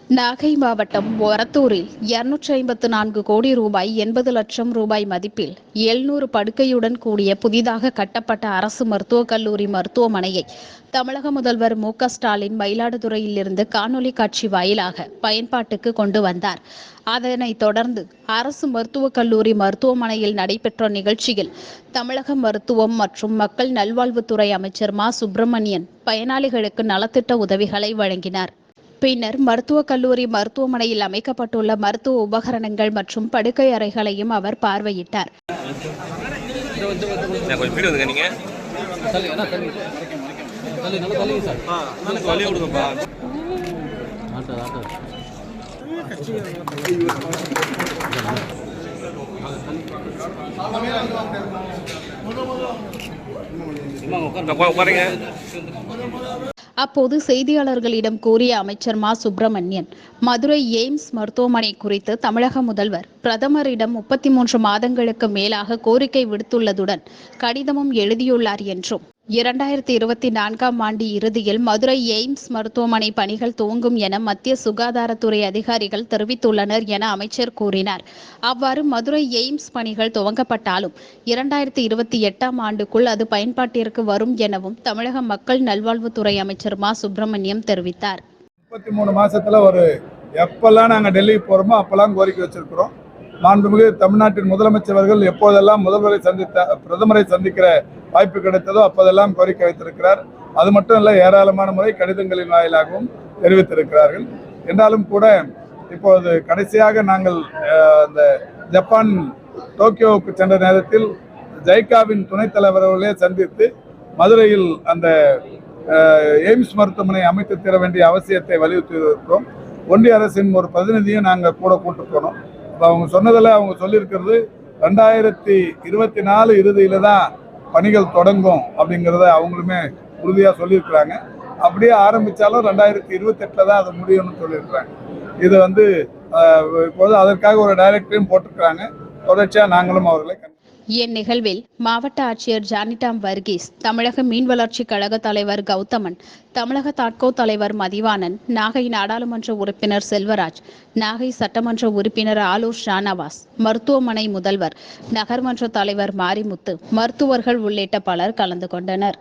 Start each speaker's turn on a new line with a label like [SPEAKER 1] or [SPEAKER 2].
[SPEAKER 1] நாகை மாவட்டம் ஒரத்தூரில் 254 கோடி ரூபாய் 80 லட்சம் ரூபாய் மதிப்பில் 700 படுக்கையுடன் கூடிய புதிதாக கட்டப்பட்ட அரசு மருத்துவக் கல்லூரி மருத்துவமனையை தமிழக முதல்வர் மு.க.ஸ்டாலின் மயிலாடுதுறையிலிருந்து காணொலி காட்சி வாயிலாக பயன்பாட்டுக்கு கொண்டு வந்தார். அதனைத் தொடர்ந்து அரசு மருத்துவக் கல்லூரி மருத்துவமனையில் நடைபெற்ற நிகழ்ச்சியில் தமிழக மருத்துவம் மற்றும் மக்கள் நல்வாழ்வுத்துறை அமைச்சர் மா. சுப்பிரமணியன் பயனாளிகளுக்கு நலத்திட்ட உதவிகளை வழங்கினார். பின்னர் மருத்துவக் கல்லூரி மருத்துவமனையில் அமைக்கப்பட்டுள்ள மருத்துவ உபகரணங்கள் மற்றும் படுக்கை அறைகளையும் அவர் பார்வையிட்டார். அப்போது செய்தியாளர்களிடம் கூறிய அமைச்சர் மா. சுப்பிரமணியன், மதுரை எய்ம்ஸ் மருத்துவமனை குறித்து தமிழக முதல்வர் பிரதமரிடம் 33 மாதங்களுக்கு மேலாக கோரிக்கை விடுத்துள்ளதுடன் கடிதமும் எழுதியுள்ளார் என்றும், 2024ஆம் ஆண்டு இறுதியில் மதுரை எய்ம்ஸ் மருத்துவமனை பணிகள் துவங்கும் என மத்திய சுகாதாரத்துறை அதிகாரிகள் தெரிவித்துள்ளனர் என அமைச்சர் கூறினார். அவ்வாறு மதுரை எய்ம்ஸ் பணிகள் துவங்கப்பட்டாலும் 2028ஆம் ஆண்டுக்குள் அது பயன்பாட்டிற்கு வரும் எனவும் தமிழக மக்கள் நல்வாழ்வுத்துறை அமைச்சர் மா. சுப்பிரமணியம் தெரிவித்தார்.
[SPEAKER 2] 33 மாசத்துல எப்பெல்லாம் நாங்க டெல்லி போறோமோ அப்பெல்லாம் கோரிக்கை வச்சிருக்கிறோம். மாண்புமிகு தமிழ்நாட்டின் முதலமைச்சர் அவர்கள் எப்போதெல்லாம் பிரதமரை சந்திக்கிற வாய்ப்பு கிடைத்ததோ அப்போதெல்லாம் கோரிக்கை வைத்திருக்கிறார். அது மட்டும் இல்ல, ஏராளமான முறை கடிதங்களின் வாயிலாகவும் தெரிவித்திருக்கிறார்கள். என்றாலும் கூட இப்பொழுது கடைசியாக நாங்கள் அந்த ஜப்பான் டோக்கியோவுக்கு சென்ற நேரத்தில் ஜைகாவின் துணைத் தலைவர் அவர்களே சந்தித்து மதுரையில் அந்த எய்ம்ஸ் மருத்துவமனை அமைத்து தர வேண்டிய அவசியத்தை வலியுறுத்தி இருக்கிறோம். ஒன்றிய அரசின் ஒரு பிரதிநிதியும் நாங்கள் கூட கூட்டு போனோம். அவங்க சொன்னதில் அவங்க சொல்லியிருக்கிறது 2024 இறுதியில தான் பணிகள் தொடங்கும் அப்படிங்கிறத அவங்களுமே உறுதியாக சொல்லியிருக்கிறாங்க. அப்படியே ஆரம்பித்தாலும் 2028 தான் அது முடியும்னு சொல்லியிருக்கிறாங்க. இது இப்போது அதற்காக ஒரு டைரக்டரையும் போட்டிருக்கிறாங்க. தொடர்ச்சியாக நாங்களும் அவர்களை
[SPEAKER 1] இந்நிகழ்வில் மாவட்ட ஆட்சியர் ஜானிடாம் வர்கீஸ், தமிழக மீன் வளர்ச்சிக் கழக தலைவர் கௌதமன், தமிழக தாட்கோ தலைவர் மதிவாணன், நாகை நாடாளுமன்ற உறுப்பினர் செல்வராஜ், நாகை சட்டமன்ற உறுப்பினர் ஆலூர் ஷானவாஸ், மருத்துவமனை முதல்வர், நகர்மன்ற தலைவர் மாரிமுத்து, மருத்துவர்கள் உள்ளிட்ட பலர் கலந்து கொண்டனர்.